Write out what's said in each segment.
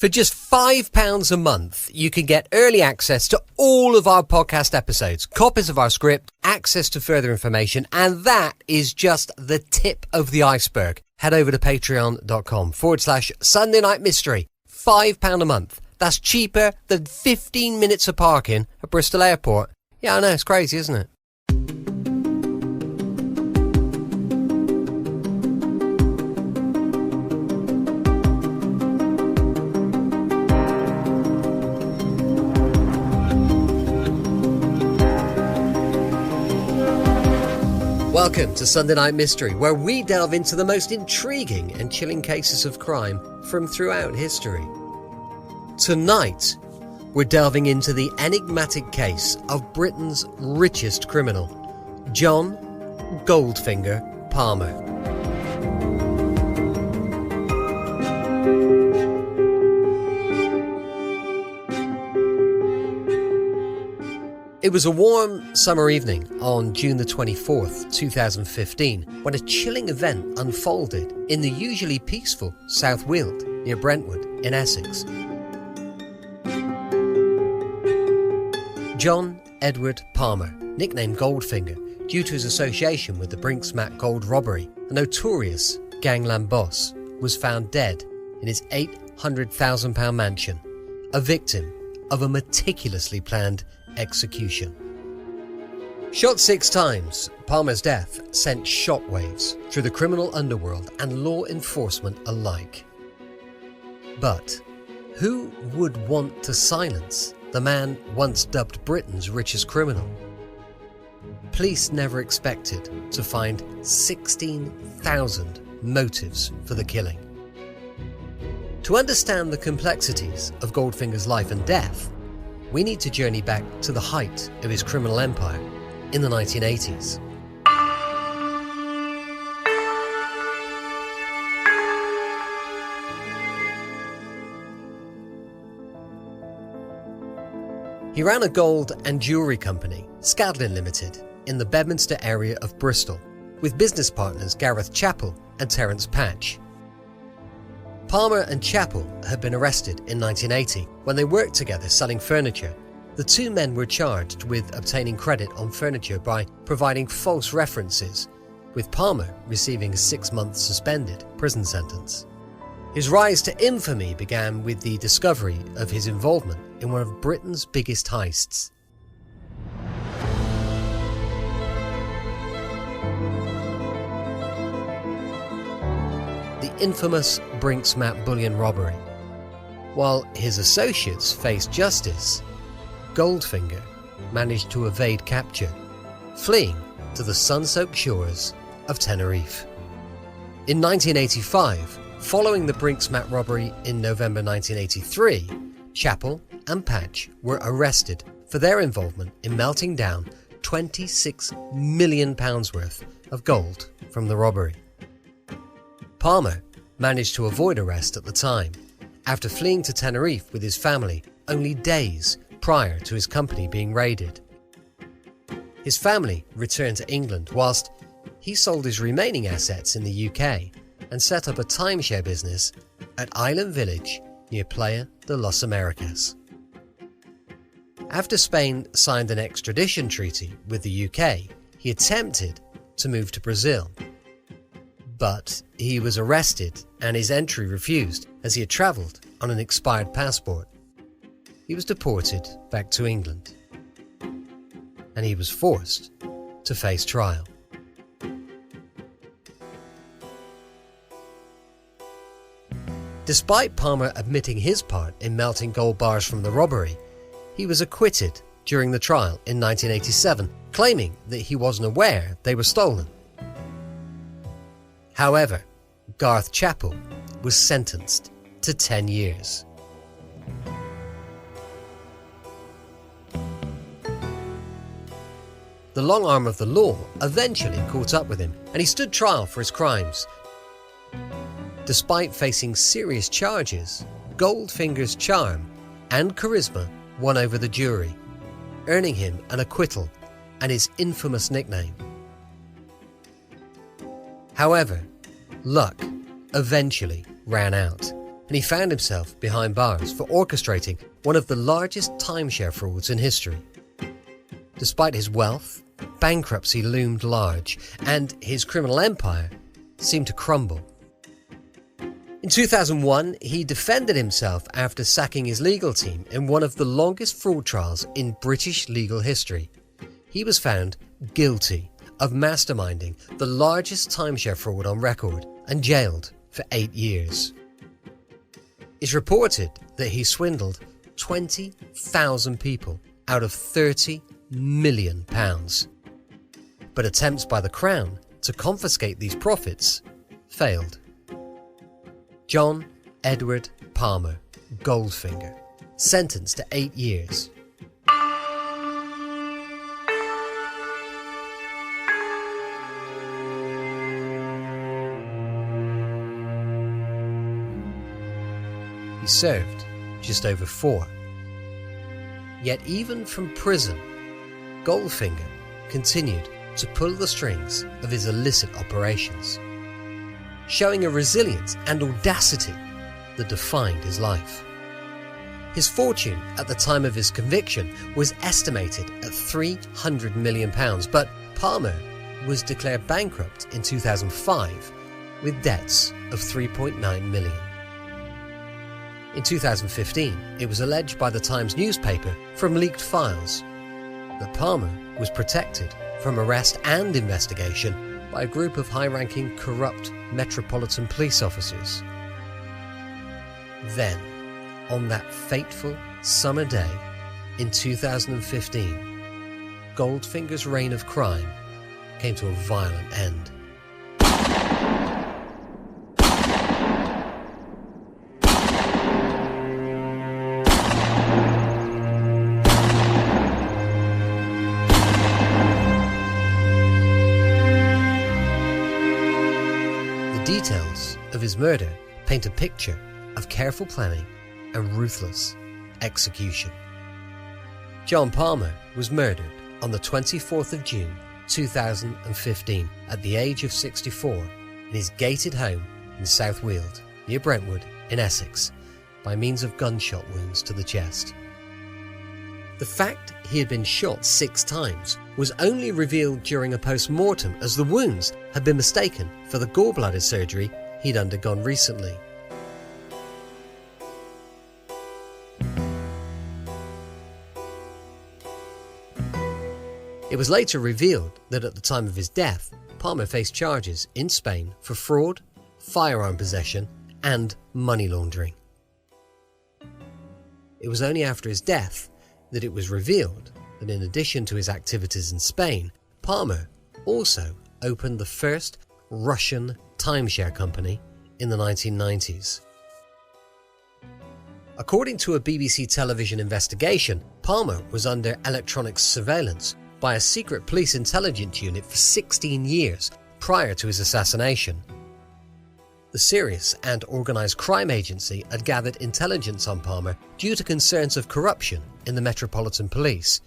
For just £5 a month, you can get early access to all of our podcast episodes, copies of our script, access to further information, and that is just the tip of the iceberg. Head over to patreon.com/Sunday Night Mystery. £5 a month. That's cheaper than 15 minutes of parking at Bristol Airport. Yeah, I know, it's crazy, isn't it? Welcome to Sunday Night Mystery, where we delve into the most intriguing and chilling cases of crime from throughout history. Tonight, we're delving into the enigmatic case of Britain's richest criminal, John Goldfinger Palmer. It was a warm summer evening on June the 24th, 2015, when a chilling event unfolded in the usually peaceful South Weald near Brentwood in Essex. John Edward Palmer, nicknamed Goldfinger due to his association with the Brinksmat gold robbery, a notorious gangland boss, was found dead in his £800,000 mansion, a victim of a meticulously planned execution. Shot 6 times, Palmer's death sent shockwaves through the criminal underworld and law enforcement alike. But who would want to silence the man once dubbed Britain's richest criminal? Police never expected to find 16,000 motives for the killing. To understand the complexities of Goldfinger's life and death, we need to journey back to the height of his criminal empire in the 1980s. He ran a gold and jewellery company, Scadlin Limited, in the Bedminster area of Bristol, with business partners Gareth Chappell and Terence Patch. Palmer and Chappell had been arrested in 1980 when they worked together selling furniture. The two men were charged with obtaining credit on furniture by providing false references, with Palmer receiving a 6-month suspended prison sentence. His rise to infamy began with the discovery of his involvement in one of Britain's biggest heists. The infamous Brinksmat bullion robbery. While his associates faced justice, Goldfinger managed to evade capture, fleeing to the sun-soaked shores of Tenerife. In 1985, following the Brinksmat robbery in November 1983, Chappell and Patch were arrested for their involvement in melting down £26 million worth of gold from the robbery. Palmer managed to avoid arrest at the time, after fleeing to Tenerife with his family only days prior to his company being raided. His family returned to England whilst he sold his remaining assets in the UK and set up a timeshare business at Island Village near Playa de los Americas. After Spain signed an extradition treaty with the UK, he attempted to move to Brazil. But he was arrested and his entry refused as he had travelled on an expired passport. He was deported back to England, and he was forced to face trial. Despite Palmer admitting his part in melting gold bars from the robbery, he was acquitted during the trial in 1987, claiming that he wasn't aware they were stolen. However, Gareth Chappell was sentenced to 10 years. The long arm of the law eventually caught up with him, and he stood trial for his crimes. Despite facing serious charges, Goldfinger's charm and charisma won over the jury, earning him an acquittal and his infamous nickname. However, luck eventually ran out, and and he found himself behind bars for orchestrating one of the largest timeshare frauds in history. Despite his wealth, bankruptcy loomed large, and his criminal empire seemed to crumble. In 2001, he defended himself after sacking his legal team in one of the longest fraud trials in British legal history. He was found guilty of masterminding the largest timeshare fraud on record and jailed for 8 years. It's reported that he swindled 20,000 people out of £30 million. But attempts by the Crown to confiscate these profits failed. John Edward Palmer, Goldfinger, sentenced to 8 years. He served just over 4. Yet even from prison, Goldfinger continued to pull the strings of his illicit operations, showing a resilience and audacity that defined his life. His fortune at the time of his conviction was estimated at £300 million, but Palmer was declared bankrupt in 2005 with debts of £3.9 million. In 2015, it was alleged by the Times newspaper from leaked files that Palmer was protected from arrest and investigation by a group of high-ranking corrupt Metropolitan Police officers. Then, on that fateful summer day in 2015, Goldfinger's reign of crime came to a violent end. Details of his murder paint a picture of careful planning and ruthless execution. John Palmer was murdered on the 24th of June 2015 at the age of 64 in his gated home in South Weald, near Brentwood in Essex, by means of gunshot wounds to the chest. The fact he had been shot 6 times was only revealed during a post-mortem, as the wounds had been mistaken for the gallbladder surgery he'd undergone recently. It was later revealed that at the time of his death, Palmer faced charges in Spain for fraud, firearm possession, and money laundering. It was only after his death that it was revealed that in addition to his activities in Spain, Palmer also opened the first Russian timeshare company in the 1990s. According to a BBC television investigation, Palmer was under electronic surveillance by a secret police intelligence unit for 16 years prior to his assassination. The Serious and Organised Crime Agency had gathered intelligence on Palmer due to concerns of corruption in the Metropolitan Police.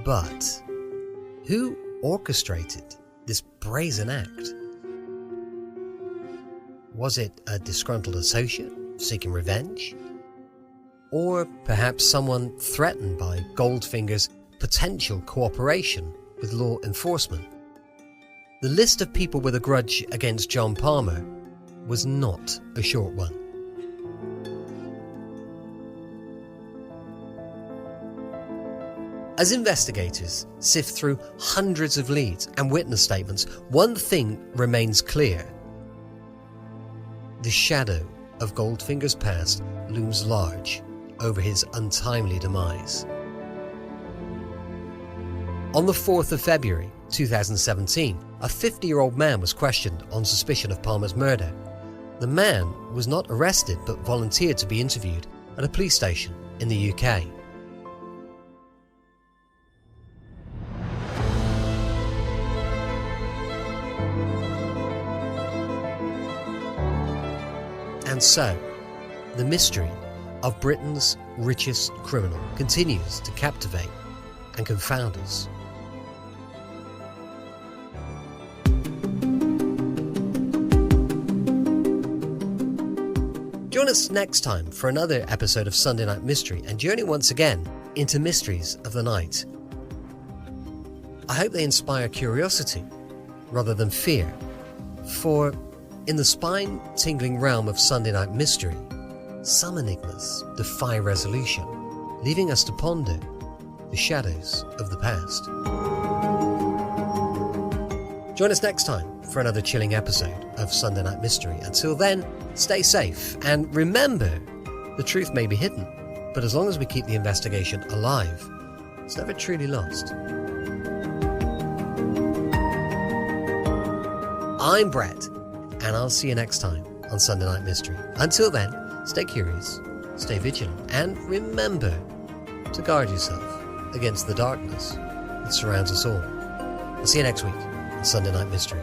But who orchestrated this brazen act? Was it a disgruntled associate seeking revenge? Or perhaps someone threatened by Goldfinger's potential cooperation with law enforcement? The list of people with a grudge against John Palmer was not a short one. As investigators sift through hundreds of leads and witness statements, one thing remains clear. The shadow of Goldfinger's past looms large over his untimely demise. On the 4th of February 2017, a 50-year-old man was questioned on suspicion of Palmer's murder. The man was not arrested but volunteered to be interviewed at a police station in the UK. And so, the mystery of Britain's richest criminal continues to captivate and confound us. Join us next time for another episode of Sunday Night Mystery and journey once again into mysteries of the night. I hope they inspire curiosity rather than fear, for in the spine-tingling realm of Sunday Night Mystery, some enigmas defy resolution, leaving us to ponder the shadows of the past. Join us next time for another chilling episode of Sunday Night Mystery. Until then, stay safe and remember, the truth may be hidden, but as long as we keep the investigation alive, it's never truly lost. I'm Brett, and I'll see you next time on Sunday Night Mystery. Until then, stay curious, stay vigilant, and remember to guard yourself against the darkness that surrounds us all. I'll see you next week on Sunday Night Mystery.